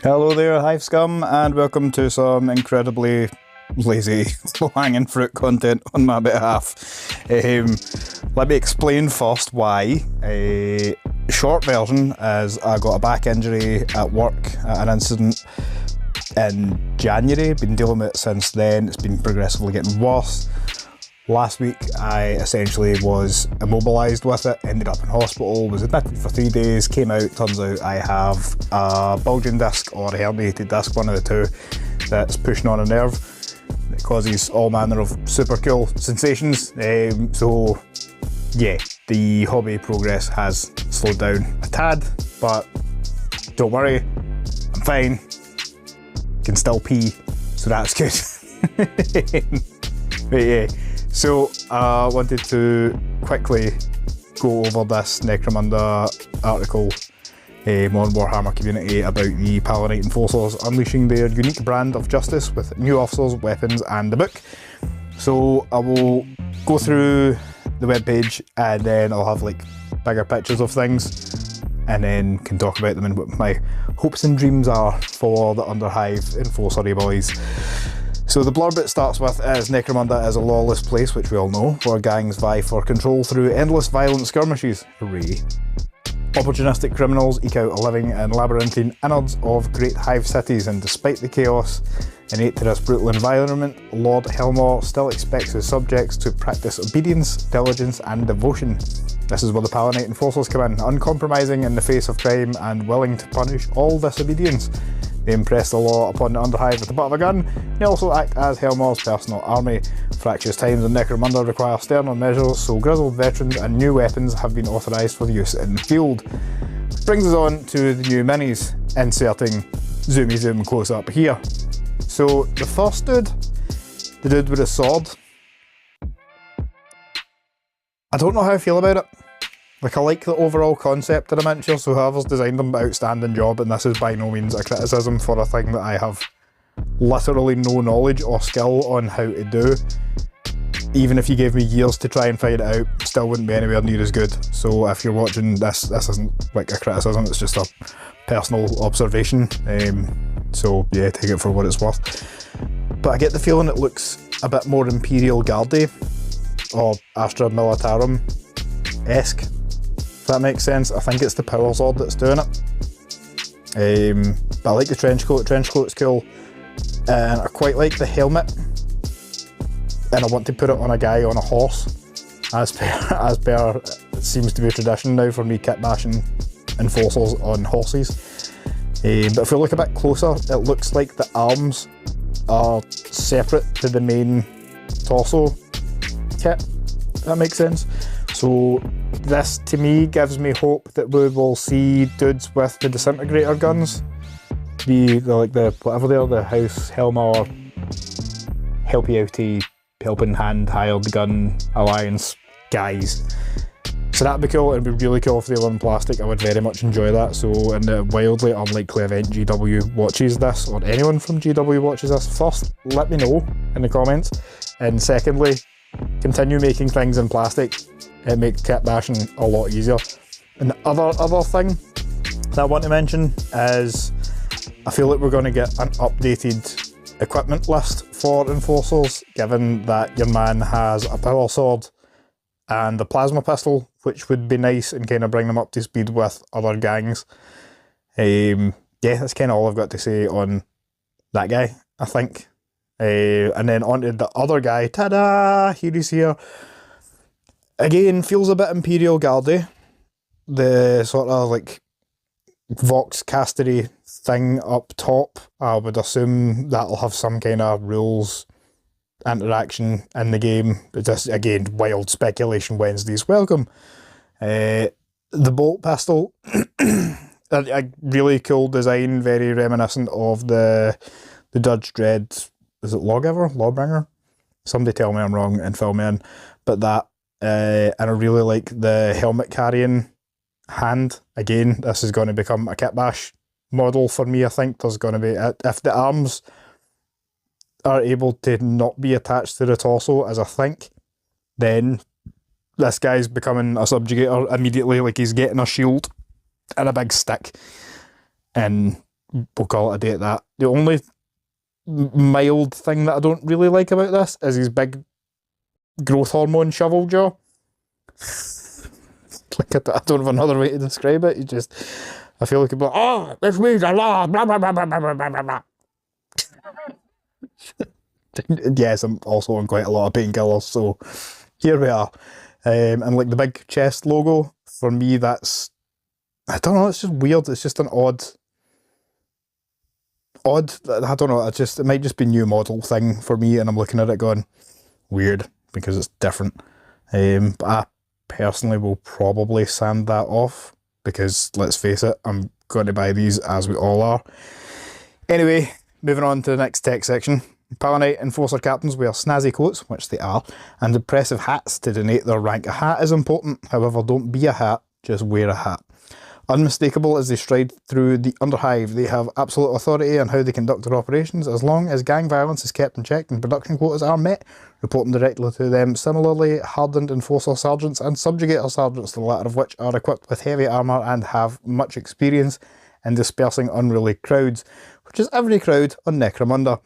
Hello there, Hive Scum, and welcome to some incredibly lazy, low-hanging fruit content on my behalf. Let me explain first why. A short version is I got a back injury at work at an incident in January. Been dealing with it since then. It's been progressively getting worse. Last week I essentially was immobilised with it, ended up in hospital, was admitted for 3 days, came out, turns out I have a bulging disc or a herniated disc, one of the two, that's pushing on a nerve. It causes all manner of super cool sensations, so yeah, the hobby progress has slowed down a tad, but don't worry, I'm fine, can still pee, so that's good. But yeah. So I wanted to quickly go over this Necromunda article on Warhammer community about the Palanite Enforcers unleashing their unique brand of justice with new officers, weapons and the book. So I will go through the webpage and then I'll have like bigger pictures of things and then can talk about them and what my hopes and dreams are for the Underhive Enforcery boys. So the blurb it starts with is Necromunda is a lawless place, which we all know, where gangs vie for control through endless violent skirmishes. Hooray. Opportunistic criminals eke out a living in labyrinthine innards of great hive cities, and despite the chaos innate to this brutal environment, Lord Helmor still expects his subjects to practice obedience, diligence and devotion. This is where the Palanite Enforcers come in, uncompromising in the face of crime and willing to punish all disobedience. They impress the law upon the Underhive with the butt of a gun. They also act as Helmor's personal army. Fractious times in Necromunda require sterner measures, so grizzled veterans and new weapons have been authorised for use in the field. Brings us on to the new minis, inserting zoomy zoom close up here. So the first dude, the dude with a sword, I don't know how I feel about it. Like, I like the overall concept of the miniature, so whoever's designed them, outstanding job, and this is by no means a criticism for a thing that I have literally no knowledge or skill on how to do. Even if you gave me years to try and find it out, still wouldn't be anywhere near as good. So if you're watching this, this isn't like a criticism, it's just a personal observation. So yeah, take it for what it's worth. But I get the feeling it looks a bit more Imperial Guardy or Astra Militarum-esque. If that makes sense. I think it's the power sword that's doing it. But I like the trench coat. Trench coat's cool. And I quite like the helmet. And I want to put it on a guy on a horse. As per it seems to be a tradition now for me kit bashing enforcers on horses. But if we look a bit closer, it looks like the arms are separate to the main torso kit. If that makes sense. So this to me gives me hope that we will see dudes with the disintegrator guns, like the whatever they are, the House Helmor helping hand hired gun alliance guys. So that'd be cool. It'd be really cool if they were in plastic. I would very much enjoy that. So in the wildly unlikely event GW watches this, or anyone from GW watches this, first let me know in the comments, and secondly, continue making things in plastic. It makes kit bashing a lot easier. And the other thing that I want to mention is I feel like we're going to get an updated equipment list for Enforcers, given that your man has a power sword and a plasma pistol, which would be nice and kind of bring them up to speed with other gangs. Yeah, that's kind of all I've got to say on that guy, I think. And then on to the other guy. Ta-da! Here he's here. Again, feels a bit Imperial Guardy. The sort of like Vox Castery thing up top, I would assume that'll have some kind of rules interaction in the game. Just again, wild speculation Wednesdays, welcome. The bolt pistol, a really cool design, very reminiscent of the Judge Dredd, is it Lawbringer? Somebody tell me I'm wrong and fill me in. But that, and I really like the helmet carrying hand. Again, this is going to become a kit bash model for me. I think there's going to be, if the arms are able to not be attached to the torso, as I think, then this guy's becoming a subjugator immediately. Like, he's getting a shield and a big stick, and we'll call it a day at that. The only mild thing that I don't really like about this is his big growth hormone shovel jaw. Like, I don't have another way to describe it. I feel like he'd be like, oh, this means a law, blah, blah, blah, blah, blah, blah, blah, blah. Yes, I'm also on quite a lot of painkillers, so here we are. And like the big chest logo, for me, that's, I don't know, it's just weird. It's just an odd, I don't know, it might just be a new model thing for me, and I'm looking at it going, weird, because it's different. But I personally will probably sand that off, because let's face it, I'm going to buy these as we all are. Anyway, moving on to the next tech section. Palanite Enforcer captains wear snazzy coats, which they are, and impressive hats to donate their rank. A hat is important, however, don't be a hat, just wear a hat. Unmistakable as they stride through the Underhive, they have absolute authority on how they conduct their operations. As long as gang violence is kept in check and production quotas are met, reporting directly to them. Similarly, hardened Enforcer sergeants and subjugator sergeants, the latter of which are equipped with heavy armour and have much experience in dispersing unruly crowds, which is every crowd on Necromunda.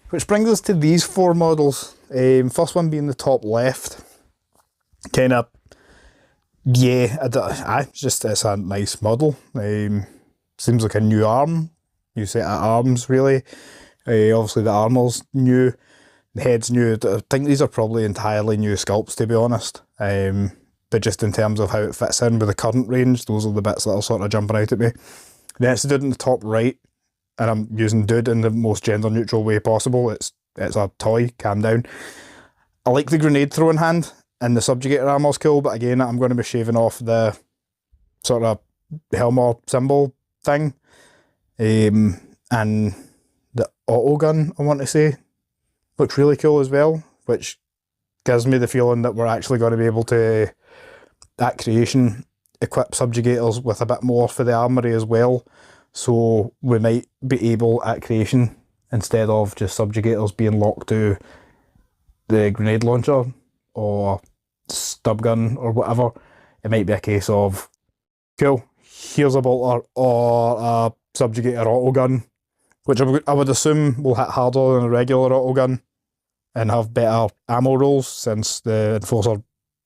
Which brings us to these four models. First one being the top left. Kind of, yeah, it's a nice model. Seems like a new arm. New set of arms, really. Obviously the armour's new. The head's new. I think these are probably entirely new sculpts, to be honest. But just in terms of how it fits in with the current range, those are the bits that are sort of jumping out at me. Then it's the dude in the top right. And I'm using dude in the most gender neutral way possible. It's a toy, calm down. I like the grenade throwing hand, and the subjugator armor's cool, but again, I'm going to be shaving off the sort of Helmer symbol thing. And the auto gun, I want to say, looks really cool as well, which gives me the feeling that we're actually going to be able to, at creation, equip subjugators with a bit more for the armoury as well. So we might be able at creation, instead of just subjugators being locked to the grenade launcher or stub gun or whatever, it might be a case of, cool, here's a bolter or a subjugator auto gun, which I would assume will hit harder than a regular auto gun and have better ammo rolls, since the Enforcer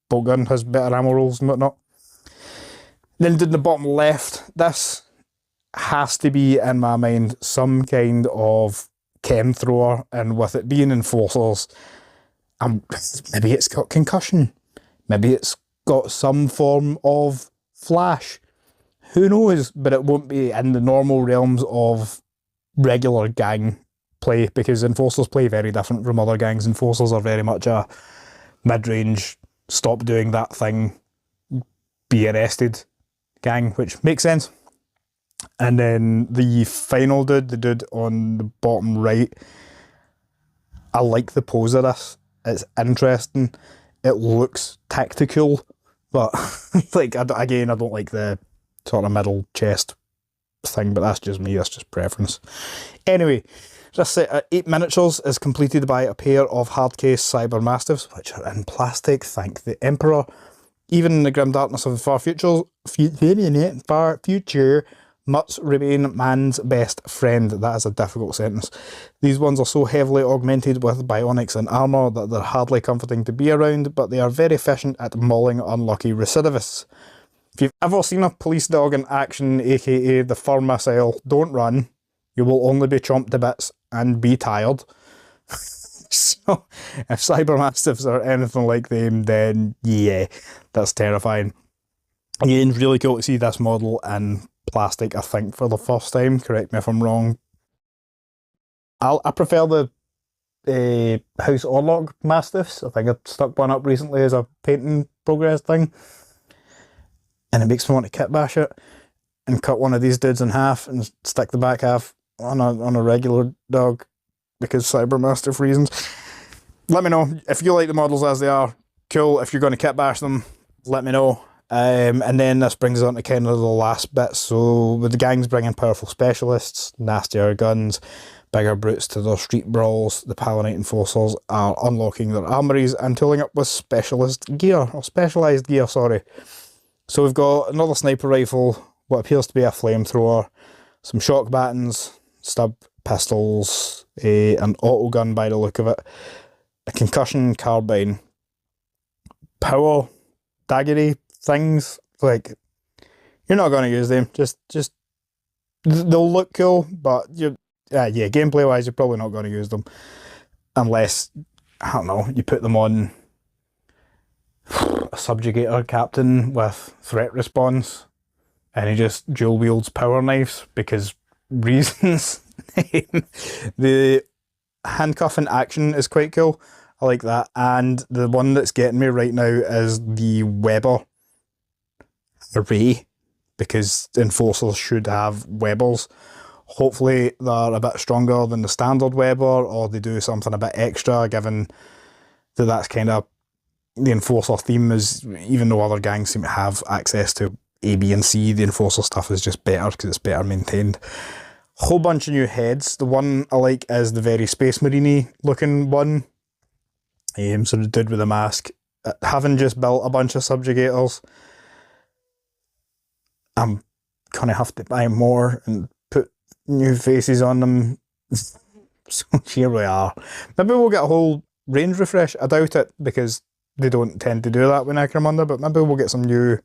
bolt gun has better ammo rolls and whatnot. Then in the bottom left, this has to be, in my mind, some kind of chem thrower, and with it being Enforcers, maybe it's got concussion, maybe it's got some form of flash, who knows, but it won't be in the normal realms of regular gang play, because Enforcers play very different from other gangs. Enforcers are very much a mid-range, stop doing that thing, be arrested gang, which makes sense. And then the final dude, the dude on the bottom right, I like the pose of this. It's interesting. It looks tactical, but like, again, I don't like the sort of middle chest thing, but that's just me, that's just preference. Anyway, this set of 8 miniatures is completed by a pair of hardcase cyber mastiffs, which are in plastic, thank the Emperor. Even in the grim darkness of the far future, mutts remain man's best friend. That is a difficult sentence. These ones are so heavily augmented with bionics and armour that they're hardly comforting to be around, but they are very efficient at mauling unlucky recidivists. If you've ever seen a police dog in action, aka the fur missile, don't run. You will only be chomped to bits and be tired. So, if cyber mastiffs are anything like them, then yeah, that's terrifying. Again, really cool to see this model in plastic, I think, for the first time. Correct me if I'm wrong. I prefer the House Orlog Mastiffs. I think I stuck one up recently as a painting progress thing. And it makes me want to kit bash it and cut one of these dudes in half and stick the back half on a regular dog, because cyber mastiff reasons. Let me know if you like the models as they are. Cool. If you're going to kit bash them, let me know. And then this brings us on to kind of the last bit. So with the gangs bringing powerful specialists, nastier guns, bigger brutes to their street brawls, the Palanite Enforcers are unlocking their armories and tooling up with specialised gear. So we've got another sniper rifle, what appears to be a flamethrower, some shock battens, stub pistols, an auto gun by the look of it, a concussion carbine, power daggery things. Like, you're not going to use them. Just they'll look cool, but yeah, gameplay wise, you're probably not going to use them unless, I don't know, you put them on a subjugator captain with threat response and he just dual wields power knives because reasons. The handcuffing action is quite cool. I like that. And the one that's getting me right now is the Weber array, because Enforcers should have Webers. Hopefully they're a bit stronger than the standard Weber, or they do something a bit extra, given that that's kind of the Enforcer theme. Is, even though other gangs seem to have access to A, B and C, the Enforcer stuff is just better because it's better maintained. Whole bunch of new heads. The one I like is the very Space Marine-y looking one. So the dude with the mask. Having just built a bunch of subjugators, I'm gonna have to buy more and put new faces on them. So here we are. Maybe we'll get a whole range refresh. I doubt it, because they don't tend to do that with Necromunda, but maybe we'll get some new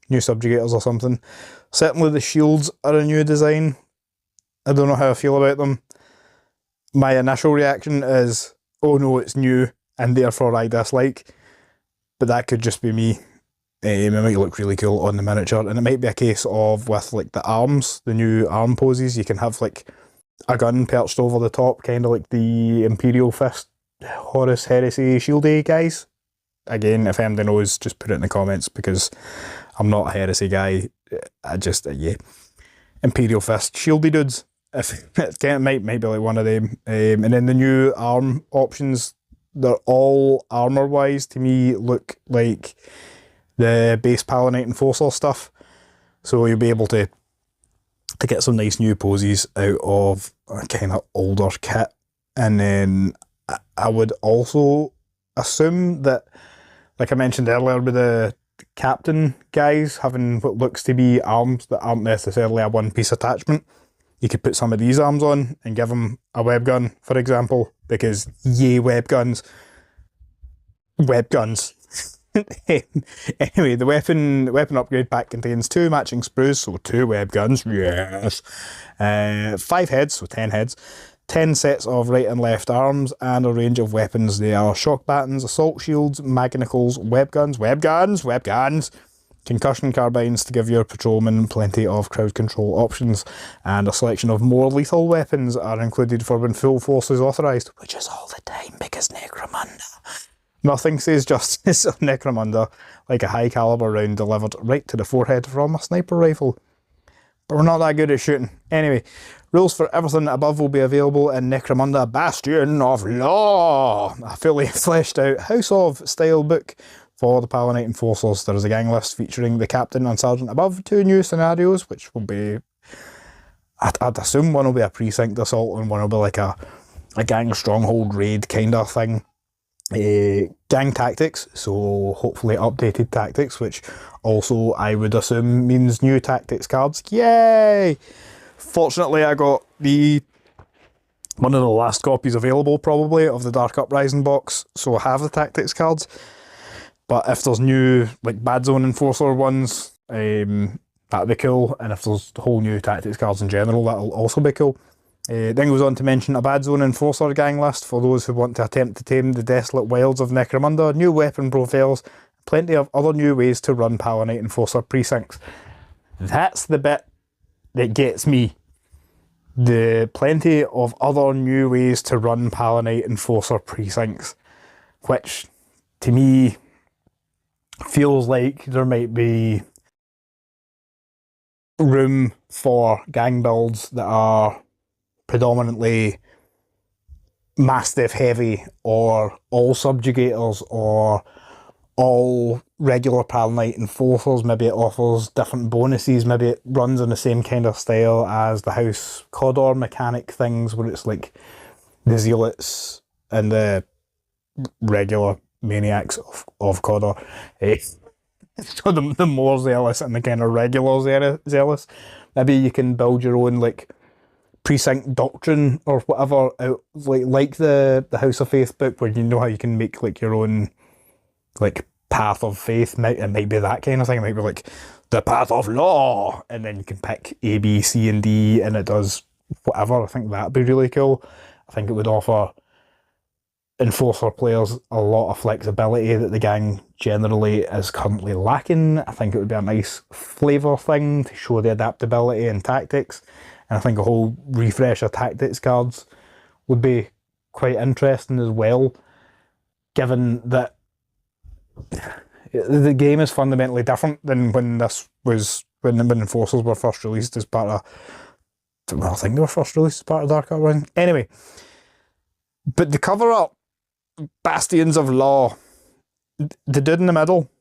subjugators or something. Certainly the shields are a new design. I don't know how I feel about them. My initial reaction is, oh no, it's new, and therefore I dislike. But that could just be me. It might look really cool on the miniature, and it might be a case of, with like the arms, the new arm poses, you can have like a gun perched over the top, kind of like the Imperial Fist, Horus Heresy, Shieldy guys. Again, if anybody knows, just put it in the comments, because I'm not a Heresy guy. I just, yeah. Imperial Fist, Shieldy dudes. If it might be like one of them. And then the new arm options, they're all armour-wise, to me, look like the base Palanite Enforcer stuff. So you'll be able to get some nice new poses out of a kind of older kit. And then I would also assume that, like I mentioned earlier, with the captain guys having what looks to be arms that aren't necessarily a one-piece attachment, you could put some of these arms on and give them a web gun, for example, because yay, web guns. Web guns. Anyway, the weapon upgrade pack contains 2 matching sprues, so 2 web guns, yes. 5 heads, so 10 heads. 10 sets of right and left arms, and a range of weapons. They are shock battens, assault shields, magnicals, web guns, concussion carbines to give your patrolmen plenty of crowd control options, and a selection of more lethal weapons are included for when full force is authorised, which is all the time, because Necromunda. Nothing says justice on Necromunda like a high caliber round delivered right to the forehead from a sniper rifle. But we're not that good at shooting. Anyway, rules for everything above will be available in Necromunda Bastion of Law, a fully fleshed out House of style book for the Palanite Enforcers. There is a gang list featuring the captain and sergeant above, 2 new scenarios, which will be, I'd assume one will be a precinct assault and one will be like a gang stronghold raid kind of thing. Gang tactics, so hopefully updated tactics, which also I would assume means new tactics cards. Yay! Fortunately, I got one of the last copies available, probably, of the Dark Uprising box, so I have the tactics cards. But if there's new, like, Bad Zone Enforcer ones, that'd be cool, and if there's whole new tactics cards in general, that'll also be cool. Then goes on to mention a Bad Zone Enforcer gang list for those who want to attempt to tame the desolate wilds of Necromunda, new weapon profiles, plenty of other new ways to run Palanite Enforcer precincts. That's the bit that gets me. The plenty of other new ways to run Palanite Enforcer precincts, which to me feels like there might be room for gang builds that are predominantly Mastiff heavy, or all subjugators, or all regular Palanite Enforcers. Maybe it offers different bonuses, maybe it runs in the same kind of style as the House Cawdor mechanic things, where it's like the Zealots and the regular Maniacs of Cawdor. So the more zealous and the kind of regular zealous. maybe you can build your own like precinct doctrine or whatever out, like the House of Faith book, where you know how you can make like your own like path of faith. It might be that kind of thing. It might be like the path of law, and then you can pick A, B, C, and D, and it does whatever. I think that'd be really cool. I think it would offer Enforcer players a lot of flexibility that the gang generally is currently lacking. I think it would be a nice flavour thing to show the adaptability and tactics, and I think a whole refresh of tactics cards would be quite interesting as well, given that the game is fundamentally different than when Enforcers were first released as part of, well, I think they were first released as part of Dark Uprising. Anyway, but the cover up, Bastions of Law, the dude in the middle,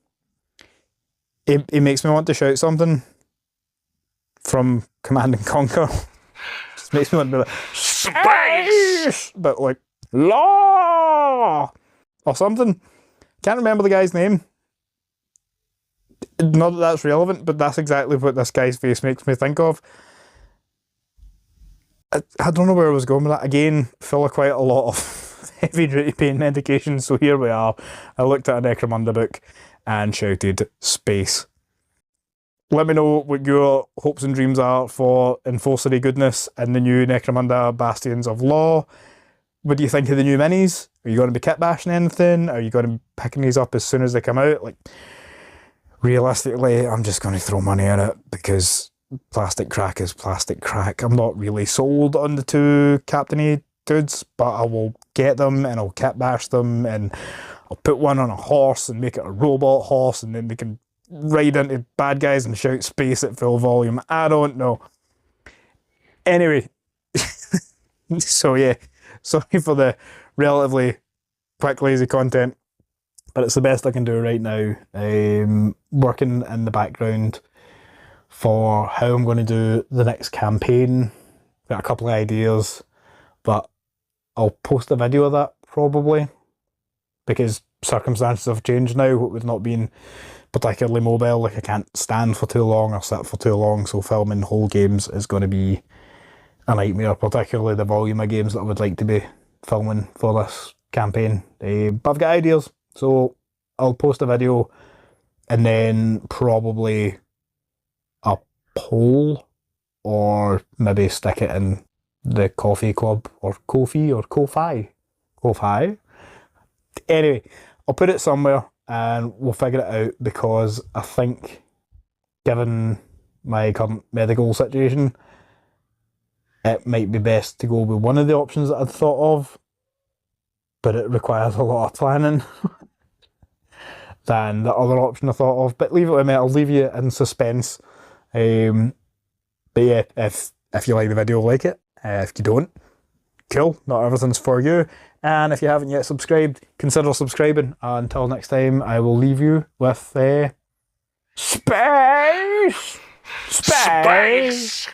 he makes me want to shout something from Command and Conquer. Just makes me want to be like, space! But like, law! Or something. Can't remember the guy's name. Not that that's relevant, but that's exactly what this guy's face makes me think of. I don't know where I was going with that. Again, full of quite a lot of heavy duty pain medication, so here we are. I looked at a Necromunda book and shouted space. Let me know what your hopes and dreams are for Enforcery goodness in the new Necromunda Bastions of Law. What do you think of the new minis? Are you going to be kit bashing anything? Are you going to be picking these up as soon as they come out? Like, realistically, I'm just going to throw money at it because plastic crack is plastic crack. I'm not really sold on the two Captain-y dudes, but I will get them and I'll kit bash them, and I'll put one on a horse and make it a robot horse, and then they can ride into bad guys and shout space at full volume. I don't know. Anyway, so yeah, sorry for the relatively quick, lazy content, but it's the best I can do right now. Working in the background for how I'm going to do the next campaign. Got a couple of ideas, but I'll post a video of that probably, because circumstances have changed now. With not being particularly mobile, like I can't stand for too long or sit for too long, so filming whole games is going to be a nightmare, particularly the volume of games that I would like to be filming for this campaign. But I've got ideas, so I'll post a video and then probably a poll, or maybe stick it in the coffee club, or Ko-fi, or Ko-fi. Ko-fi? Anyway, I'll put it somewhere and we'll figure it out, because I think, given my current medical situation, it might be best to go with one of the options that I'd thought of, but it requires a lot of planning than the other option I thought of. But leave it with me, I'll leave you in suspense. But yeah, if you like the video, like it. If you don't, cool, not everything's for you. And if you haven't yet subscribed, consider subscribing. Until next time, I will leave you with space! Space!